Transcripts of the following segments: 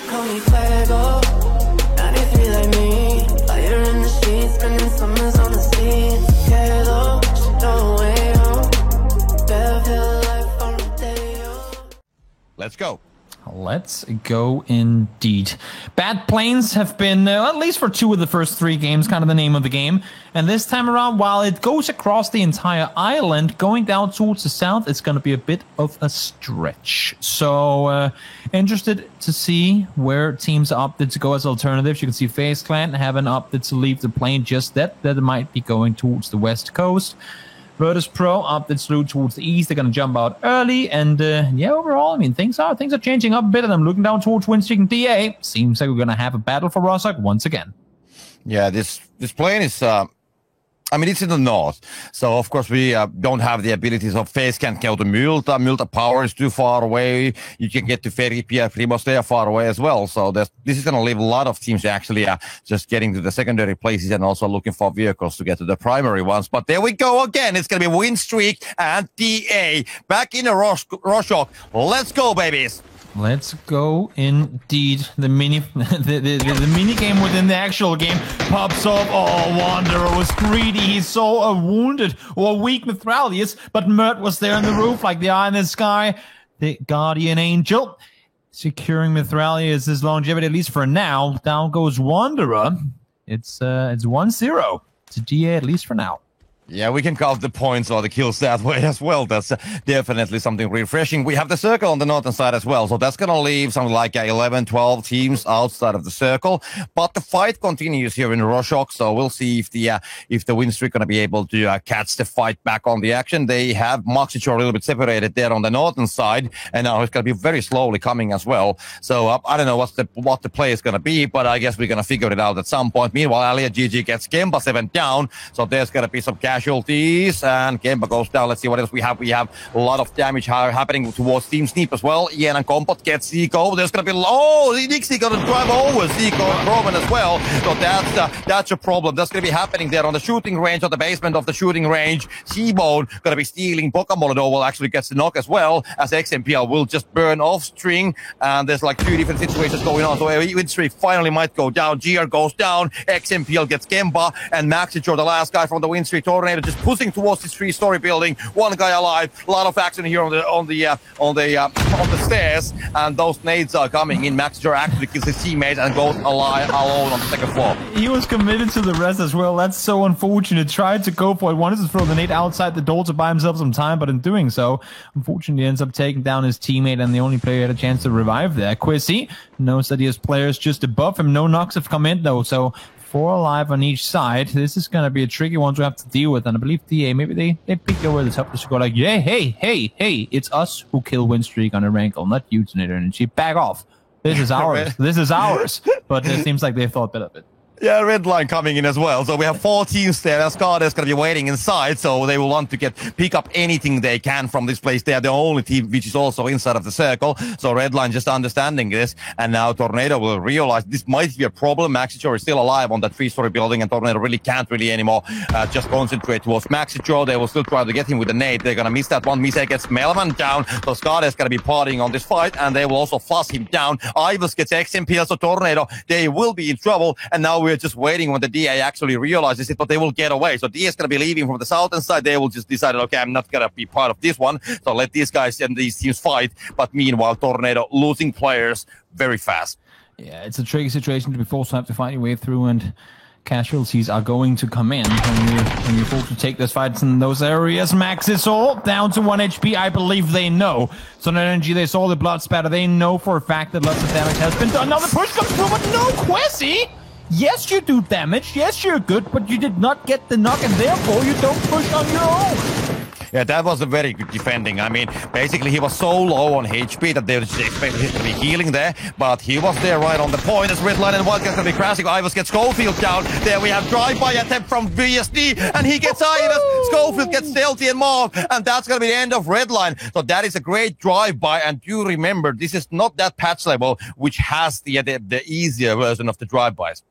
Call me fuego, 93 like me. Fire in the sheets, spending summers on the sea. Quedo, no way home. Better life on the day. Let's go. Let's go indeed. Bad Plains have been, at least for 2 of the first 3 games, kind of the name of the game. And this time around, while it goes across the entire island, going down towards the south, it's going to be a bit of a stretch. So, interested to see where teams are opted to go as alternatives. You can see FaZe Clan haven't opted to leave the plane just yet. That might be going towards the west coast. Virtus Pro opted to loot towards the east. They're going to jump out early. And yeah, overall, I mean, things are changing up a bit. And I'm looking down towards Winstreak and DA. Seems like we're going to have a battle for Rostock once again. Yeah, this plane is... I mean, it's in the north, so of course we don't have the abilities of FaZe can't go to Multa. Multa Power is too far away. You can get to Feripia, Primos, they are far away as well. So this is going to leave a lot of teams actually just getting to the secondary places and also looking for vehicles to get to the primary ones. But there we go again. It's going to be Winstreak and DA back in the Rostock. Let's go, babies. Let's go indeed. The mini game within the actual game pops off. Oh, Wanderer was greedy. He saw a wounded or weak Mithralius, but Mert was there on the roof like the eye in the sky. The Guardian Angel securing Mithralius' longevity, at least for now. Down goes Wanderer. It's 1-0 to DA, at least for now. Yeah, we can count the points or the kills that way as well. That's definitely something refreshing. We have the circle on the northern side as well, so that's going to leave something like 11, 12 teams outside of the circle. But the fight continues here in Rostock, so we'll see if the Winstreak going to be able to catch the fight back on the action. They have Maxichor a little bit separated there on the northern side, and now it's going to be very slowly coming as well. So I don't know what the play is going to be, but I guess we're going to figure it out at some point. Meanwhile, Alia GG gets Kemba 7 down, so there's going to be some casualties, and Kemba goes down. Let's see what else we have. We have a lot of damage happening towards Team Sneap as well. Ian and Kompot get Zico. There's going to be... Oh, Nixie going to drive over Zico and Roman as well. So that's a problem. That's going to be happening there on the shooting range, or the basement of the shooting range. Seabone going to be stealing. Bokamolodo will actually get the knock as well, as XMPL will just burn off string. And there's like 2 different situations going on. So Winstreak finally might go down. GR goes down. XMPL gets Kemba, and Maxichor, the last guy from the Winstreak Tornado, just pushing towards this 3-story building. 1 guy alive. A lot of action here on the stairs, and those nades are coming in. Maxichor actually kills his teammate and goes alive alone on the 2nd floor. He was committed to the rest as well. That's so unfortunate. Tried to go for it. Wanted to throw the nade outside the door to buy himself some time, but in doing so, unfortunately ends up taking down his teammate, and the only player who had a chance to revive there. Quissy knows that he has players just above him. No knocks have come in though, so 4 alive on each side. This is going to be a tricky one to have to deal with, and I believe DA, maybe they picked over the top just to go like, yeah, hey, it's us who kill Winstreak on a rankle, not you, Tornado Energy. Back off. This is ours. This is ours. But it seems like they thought better of it. Yeah, Redline coming in as well. So we have 4 teams there. Ascada is going to be waiting inside, so they will want to pick up anything they can from this place. They are the only team which is also inside of the circle. So Redline just understanding this, and now Tornado will realize this might be a problem. Maxichor is still alive on that 3-story building, and Tornado really can't anymore just concentrate towards Maxichor. They will still try to get him with the nade. They're going to miss that one. Mise gets Melman down. So Ascada is going to be partying on this fight, and they will also flush him down. Ivers gets XMPL, so Tornado, they will be in trouble, and now we're just waiting when the DA actually realizes it, but they will get away. So DA is going to be leaving from the southern side. They will just decide, okay, I'm not going to be part of this one. So let these guys and these teams fight. But meanwhile, Tornado losing players very fast. Yeah, it's a tricky situation to be forced to have to fight your way through, and casualties are going to come in when you're forced to take those fights in those areas. Max is all down to 1 HP. I believe they know. So Energy, they saw the blood spatter. They know for a fact that lots of damage has been done. Now the push comes through, but no Quessy! Yes, you do damage. Yes, you're good, but you did not get the knock, and therefore you don't push on your own. Yeah, that was a very good defending. I mean, basically he was so low on HP that they just expected him to be healing there, but he was there right on the point as Redline and Wildcat's gonna be crashing. Ivers gets Schofield down. There we have drive-by attempt from VSD, and he gets Ivers. Schofield gets Stealthy and Marv, and that's gonna be the end of Redline. So that is a great drive-by, and do remember, this is not that patch level which has the easier version of the drive-bys.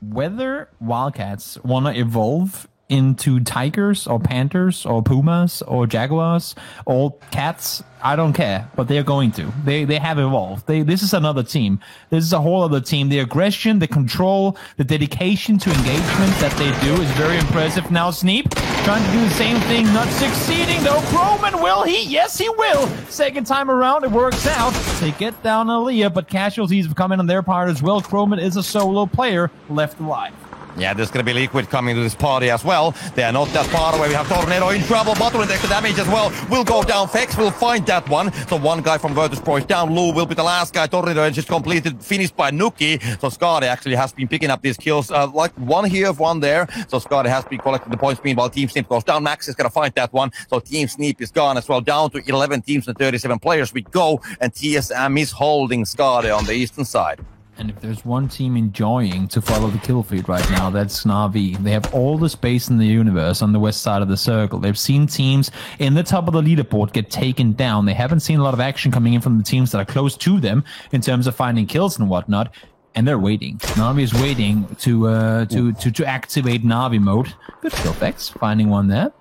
Whether Wildcats want to evolve into tigers or panthers or pumas or jaguars or cats. I don't care, but they're going to. They have evolved. This is another team. This is a whole other team. The aggression, the control, the dedication to engagement that they do is very impressive. Now Sneap trying to do the same thing, not succeeding though. Croman, will he? Yes, he will. Second time around, it works out. They get down Aaliyah, but casualties have come in on their part as well. Croman is a solo player left alive. Yeah, there's going to be Liquid coming to this party as well. They are not that far away. We have Tornado in trouble. Bottle takes the damage as well. Will go down. Fex will find that one. So one guy from Virtus.pro is down. Lou will be the last guy. Tornado just completed, finished by Nuki. So Skade actually has been picking up these kills. Like one here, one there. So Skade has been collecting the points. Meanwhile, Team Sneap goes down. Max is going to find that one. So Team Sneap is gone as well. Down to 11 teams and 37 players we go. And TSM is holding Skade on the eastern side. And if there's one team enjoying to follow the kill feed right now, that's Na'Vi. They have all the space in the universe on the west side of the circle. They've seen teams in the top of the leaderboard get taken down. They haven't seen a lot of action coming in from the teams that are close to them in terms of finding kills and whatnot. And they're waiting. Na'Vi is waiting to activate Na'Vi mode. Good kill effects, finding one there.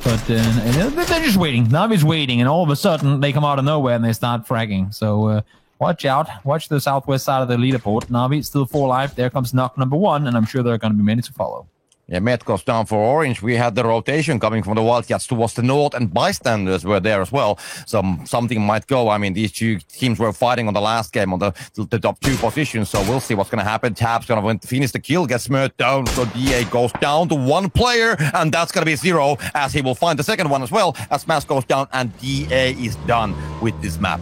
But they're just waiting. Na'Vi's waiting, and all of a sudden they come out of nowhere and they start fragging. So watch out. Watch the southwest side of the leaderboard. Na'Vi still 4 alive. There comes knock number 1, and I'm sure there are going to be many to follow. Yeah, Met goes down for Orange. We had the rotation coming from the Wildcats towards the north, and bystanders were there as well. So something might go. I mean, these two teams were fighting on the last game on the top 2 positions, so we'll see what's going to happen. Tab's going to finish the kill, gets smurred down, so DA goes down to 1 player, and that's going to be 0, as he will find the second one as well, as Smash goes down, and DA is done with this map.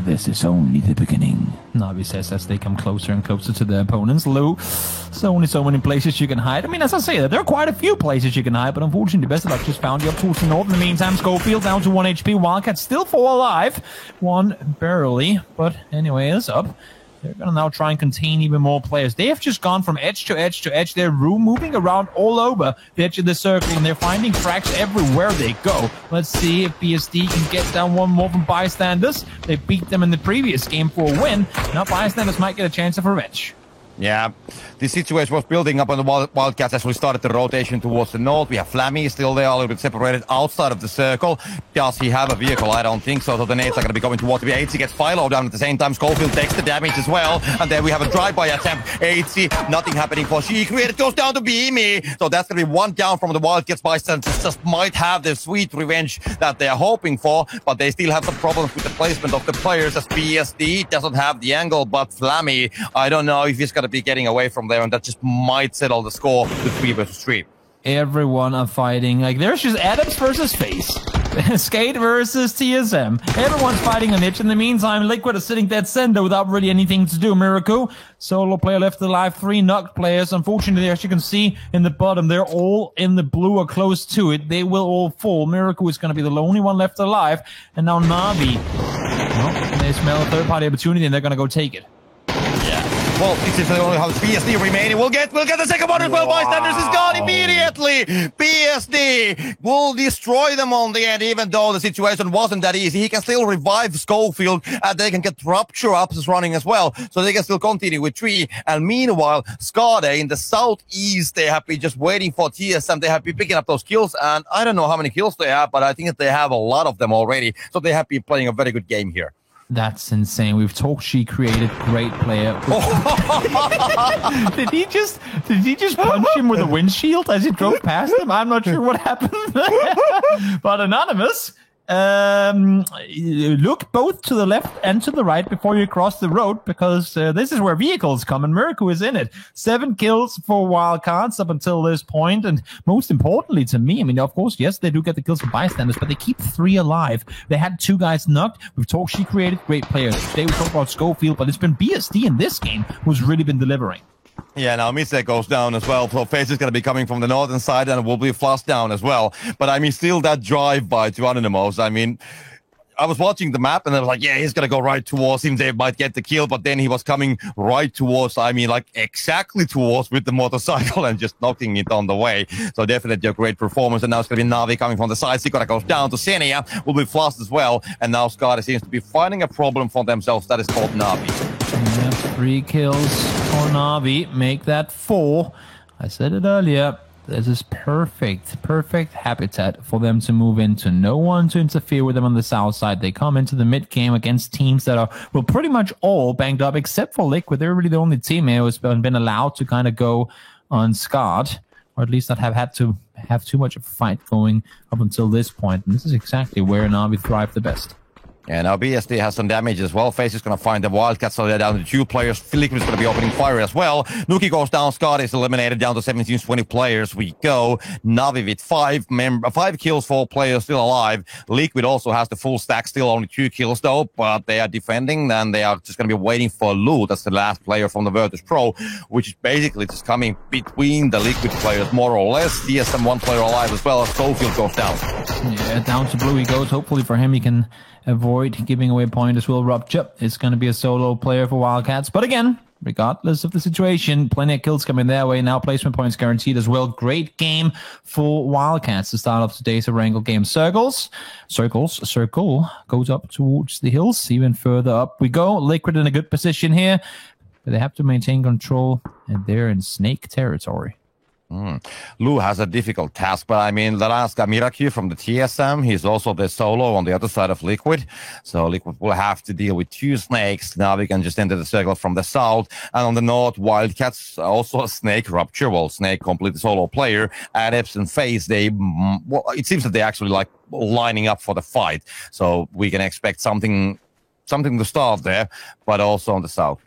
This is only the beginning, Na'Vi says as they come closer and closer to their opponents. Lou, there's only so many places you can hide. I mean, as I say, there are quite a few places you can hide, but unfortunately, Best of Luck just found you up towards the north. In the meantime, Schofield down to 1 HP. Wildcat still 4 alive. 1 barely, but anyway, it's up. They're going to now try and contain even more players. They have just gone from edge to edge to edge. They're moving around all over the edge of the circle, and they're finding frags everywhere they go. Let's see if BSD can get down one more from Bystanders. They beat them in the previous game for a win. Now Bystanders might get a chance of revenge. Yeah, this situation was building up on the Wildcats as we started the rotation towards the north. We have Flammy still there, a little bit separated outside of the circle. Does he have a vehicle? I don't think so. So the nades are going to be going towards the HC, gets Philo down at the same time. Schofield takes the damage as well. And then we have a drive-by attempt. HC, nothing happening for She Created, goes down to Beamy. So that's going to be 1 down from the Wildcats. Bystanders just might have the sweet revenge that they are hoping for, but they still have some problems with the placement of the players, as BSD doesn't have the angle, but Flammy, I don't know if he's going to be getting away from there, and that just might settle the score to 3 versus 3. Everyone are fighting. Like, there's just Adams versus Face. Skate versus TSM. Everyone's fighting an itch. In the meantime, Liquid is sitting dead center without really anything to do. Miracle, solo player left alive. 3 knocked players. Unfortunately, as you can see in the bottom, they're all in the blue or close to it. They will all fall. Miracle is going to be the only one left alive. And now Na'Vi, well, they smell a third-party opportunity, and they're going to go take it. Well, this is the only how BSD remaining. We'll get the second one as well. Bystanders is gone immediately. BSD will destroy them on the end, even though the situation wasn't that easy. He can still revive Schofield, and they can get Rupture ups running as well. So they can still continue with 3. And meanwhile, Skade in the southeast, they have been just waiting for TSM. They have been picking up those kills, and I don't know how many kills they have, but I think that they have a lot of them already. So they have been playing a very good game here. That's insane. We've talked She Created, great player. Did he just punch him with a windshield as he drove past him? I'm not sure what happened there. But Anonymous, look both to the left and to the right before you cross the road, because this is where vehicles come, and Miracle is in it. 7 kills for Wildcats up until this point, and most importantly to me, I mean, of course, yes, they do get the kills for Bystanders, but they keep 3 alive. They had 2 guys knocked. We've talked She Created, great players. Today we talked about Schofield, but it's been BSD in this game who's really been delivering. Yeah, now Mise goes down as well. So Face is going to be coming from the northern side, and will be flushed down as well. But I mean, still that drive-by to Anonymous. I mean, I was watching the map, and I was like, yeah, he's going to go right towards him. They might get the kill, but then he was coming right towards, I mean, like exactly towards with the motorcycle and just knocking it on the way. So definitely a great performance. And now it's going to be Na'Vi coming from the side. Sikora goes down to Senia, will be flushed as well. And now Skade seems to be finding a problem for themselves. That is called Na'Vi. Yeah, 3 kills for Na'Vi. Make that 4. I said it earlier. This is perfect habitat for them to move into. No one to interfere with them on the south side. They come into the mid game against teams that are, well, pretty much all banged up except for Liquid. They're really the only team here who's been allowed to kind of go unscarred, or at least not have had to have too much of a fight going up until this point. And this is exactly where Na'Vi thrive the best. Yeah, now BSD has some damage as well. FaZe is going to find the Wildcats, so they're down to 2 players. Liquid is going to be opening fire as well. Nuki goes down. Scott is eliminated, down to 17-20 players. We go. Na'Vi with 5 kills, 4 players still alive. Liquid also has the full stack, still only 2 kills though, but they are defending, and they are just going to be waiting for Lou. That's the last player from the Virtus Pro, which is basically just coming between the Liquid players, more or less. DSM 1 player alive as well as Schofield goes down. Yeah, down to Blue he goes. Hopefully for him he can avoid giving away a point as well. Rupture is going to be a solo player for Wildcats. But again, regardless of the situation, plenty of kills coming their way. Now placement points guaranteed as well. Great game for Wildcats to start off today's Erangel game. Circle goes up towards the hills. Even further up we go. Liquid in a good position here, but they have to maintain control, and they're in snake territory. Lou has a difficult task, but I mean, the last guy, Miracu from the TSM, he's also the solo on the other side of Liquid. So Liquid will have to deal with 2 snakes. Now we can just enter the circle from the south. And on the north, Wildcats, also a snake. Rupture, well, snake, complete solo player. Adepts and FaZe, it seems that they actually like lining up for the fight. So we can expect something to start there, but also on the south.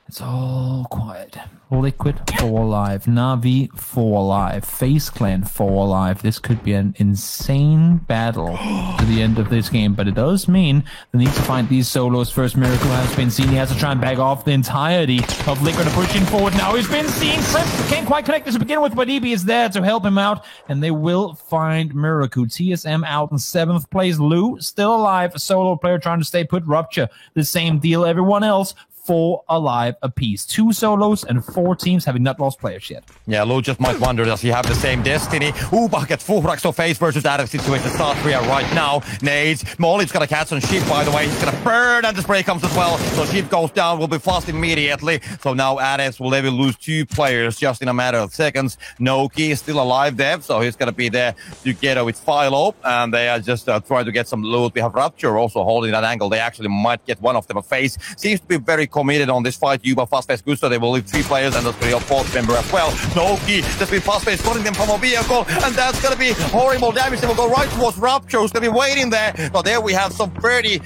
It's all quiet. Liquid 4 alive. Na'Vi 4 alive. FaZe Clan 4 alive. This could be an insane battle to the end of this game, but it does mean the need to find these solos. First miracle has been seen. He has to try and back off the entirety of Liquid pushing forward. Now he's been seen. Flip can't quite connect this to begin with, but EB is there to help him out, and they will find Miracle. TSM out in 7th place. Lou still alive. A solo player trying to stay put. Rupture, the same deal. Everyone else 4 alive apiece. 2 solos and 4 teams having not lost players yet. Yeah, Lou just might wonder, does he have the same destiny? Bucket Fuhrak, so FaZe versus Adam situation. Start 3 right now. Nades. Molly's gonna catch on Sheep, by the way. He's gonna burn, and the spray comes as well. So Sheep goes down, will be fast immediately. So now Adams will maybe lose 2 players just in a matter of seconds. Noki is still alive there, so he's gonna be there together with Philo, and they are just trying to get some loot. We have Rapture also holding that angle. They actually might get one of them. FaZe seems to be very committed on this fight. Yuba, Fastface, Gusto, they will leave 3 players, and there's a 4th member as well. Noki just with Fastface spotting them from a vehicle, and that's gonna be horrible damage. They will go right towards Rapture, who's gonna be waiting there. But there we have some pretty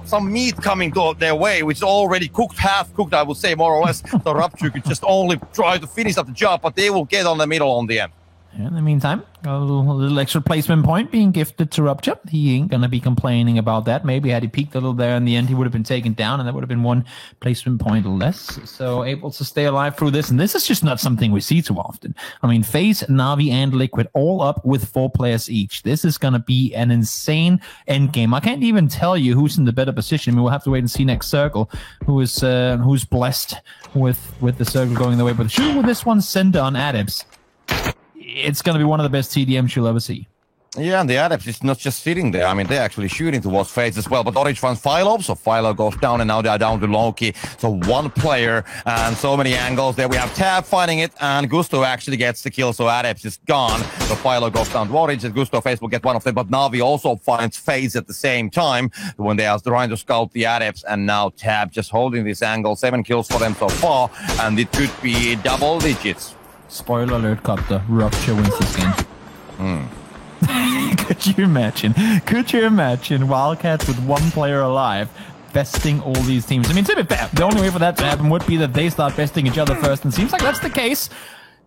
some meat coming to their way, which is already cooked, half cooked, I would say, more or less. So Rapture could just only try to finish up the job, but they will get on the middle on the end. In the meantime, a little extra placement point being gifted to Rupture. He ain't going to be complaining about that. Maybe had he peaked a little there in the end, he would have been taken down, and that would have been 1 placement point less. So able to stay alive through this. And this is just not something we see too often. I mean, FaZe, Na'Vi, and Liquid all up with 4 players each. This is going to be an insane end game. I can't even tell you who's in the better position. I mean, we'll have to wait and see next circle who's blessed with the circle going the way. But sure, with this one, Cinder on Adepts, it's going to be one of the best TDMs you'll ever see. Yeah, and the Adepts is not just sitting there. I mean, they're actually shooting towards FaZe as well. But Orange finds Philo, so Philo goes down, and now they're down to Loki. So 1 player and so many angles. There we have Tab fighting it, and Gusto actually gets the kill, so Adepts is gone. So Philo goes down to Orange, and Gusto FaZe will get one of them. But Na'Vi also finds FaZe at the same time when they are trying to scout the Adepts, and now Tab just holding this angle. 7 kills for them so far, and it could be double digits. Spoiler alert, Copter. Rupture wins this game. Could you imagine Wildcats with 1 player alive besting all these teams? I mean, to be fair, the only way for that to happen would be that they start besting each other first, and it seems like that's the case.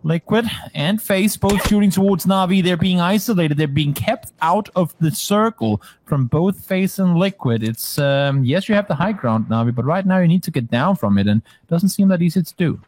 Liquid and FaZe both shooting towards Na'Vi. They're being isolated. They're being kept out of the circle from both FaZe and Liquid. It's, yes, you have the high ground, Na'Vi, but right now you need to get down from it, and it doesn't seem that easy to do.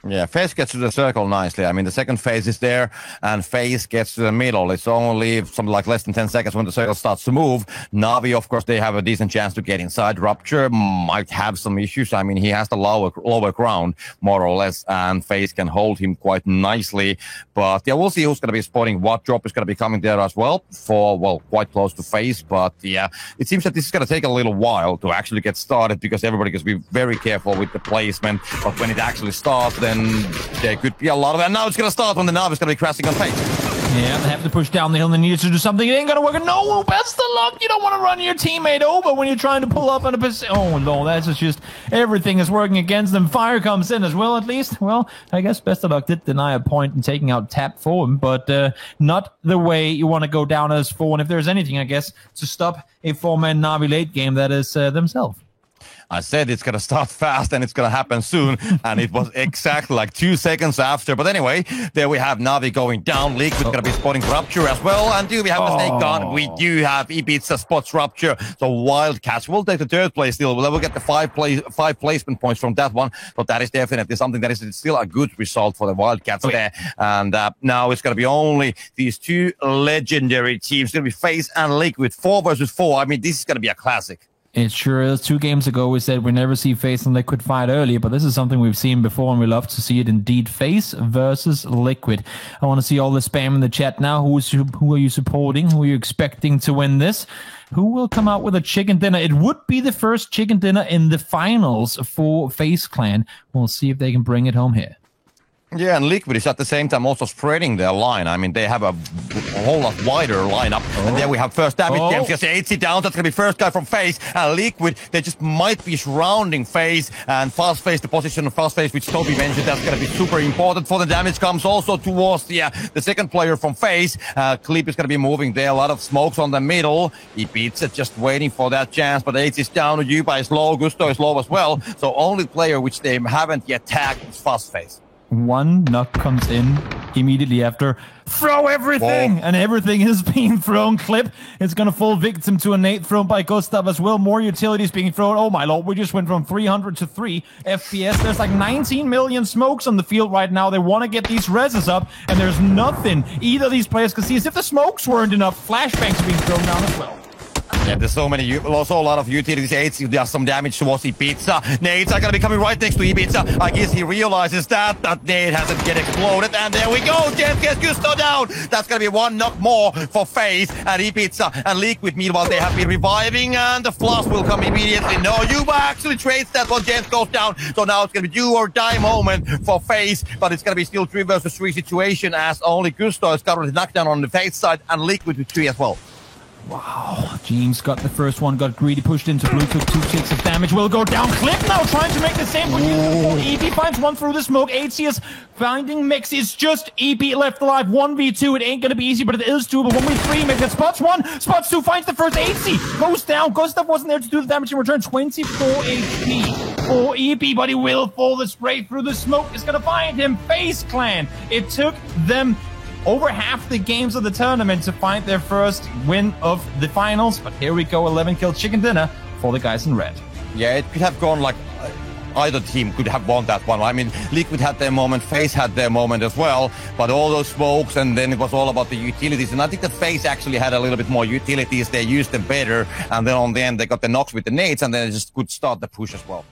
Yeah, FaZe gets to the circle nicely. I mean, the second phase is there, and FaZe gets to the middle. It's only something like less than 10 seconds when the circle starts to move. Na'Vi, of course, they have a decent chance to get inside. Rupture might have some issues. I mean, he has the lower ground, more or less, and FaZe can hold him quite nicely. But yeah, we'll see who's going to be spotting what. Drop is going to be coming there as well for, well, quite close to FaZe. But yeah, it seems that this is going to take a little while to actually get started because everybody has to be very careful with the placement. But when it actually starts, then then there could be a lot of... And now it's going to start when the Navi's going to be crashing on FaZe. Yeah, they have to push down the hill and they need to do something. It ain't gonna work. No, best of luck. You don't want to run your teammate over when you're trying to pull up on a position. Oh, no, that's just everything is working against them. Fire comes in as well, at least. Well, I guess best of luck did deny a point in taking out Tap for him, but not the way you want to go down as 4. And if there's anything, I guess, to stop a 4-man Na'Vi late game, that is themselves. I said it's going to start fast and it's going to happen soon, and it was exactly like 2 seconds after. But anyway, there we have Na'Vi going down. Liquid going to be spotting Rupture as well. And do we have a Snake Gun? We do have Ibiza spots Rupture. So Wildcats will take the 3rd place still. They will get the 5 placement points from that one. But that is definitely something that is still a good result for the Wildcats there. And now it's going to be only these 2 legendary teams. It's going to be FaZe and Liquid, 4 versus 4. I mean, this is going to be a classic. It sure is. 2 games ago, we said we never see FaZe and Liquid fight early, but this is something we've seen before, and we love to see it indeed. FaZe versus Liquid. I want to see all the spam in the chat now. Who are you supporting? Who are you expecting to win this? Who will come out with a chicken dinner? It would be the first chicken dinner in the finals for FaZe Clan. We'll see if they can bring it home here. Yeah, and Liquid is at the same time also spreading their line. I mean, they have a whole lot wider lineup. And there we have first damage. James gets 80 down. That's going to be first guy from FaZe. And Liquid, they just might be surrounding FaZe. And Fast FaZe, the position of Fast FaZe, which Toby mentioned, that's going to be super important for the damage. Comes also towards the second player from FaZe. Clip is going to be moving there. A lot of smokes on the middle. Ibiza just waiting for that chance. But 8 is down. Yuba is low. Gusto is low as well. So only player which they haven't yet tagged is Fast FaZe. 1 knock comes in immediately after. Throw everything! And everything is being thrown. Clip is going to fall victim to a nade thrown by Gustav as well. More utilities being thrown. Oh my lord, we just went from 300 to 3 FPS. There's like 19 million smokes on the field right now. They want to get these reses up, and there's nothing either of these players can see. As if the smokes weren't enough, flashbangs are being thrown down as well. Yeah, there's also a lot of utilities. 8 does some damage towards Ibiza. Nades are going to be coming right next to Ibiza. I guess he realizes that nade hasn't yet exploded. And there we go. James gets Gusto down. That's going to be 1 knock more for FaZe and Ibiza and Liquid. Meanwhile, they have been reviving, and the flush will come immediately. No, Yuba actually trades that one. James goes down. So now it's going to be do or die moment for FaZe, but it's going to be still 3 versus 3 situation, as only Gusto is covered with knockdown on the FaZe side and Liquid with 3 as well. Wow, James got the first one, got greedy, pushed into blue, took 2 ticks of damage, will go down. Clip now trying to make the same. EP finds one through the smoke. HC is finding Mix. It's just EP left alive. 1v2. It ain't gonna be easy, but it is doable. 1v3, makes it spots 1, spots 2, finds the first. HC goes down. Gustav wasn't there to do the damage in return. 24 HP for EP, but he will fall. The spray through the smoke is gonna find him. FaZe Clan. It took them over half the games of the tournament to find their first win of the finals. But here we go, 11-kill chicken dinner for the guys in red. Yeah, it could have gone like either team could have won that one. I mean, Liquid had their moment, FaZe had their moment as well, but all those smokes, and then it was all about the utilities. And I think that FaZe actually had a little bit more utilities. They used them better, and then on the end they got the knocks with the nades, and then they just could start the push as well.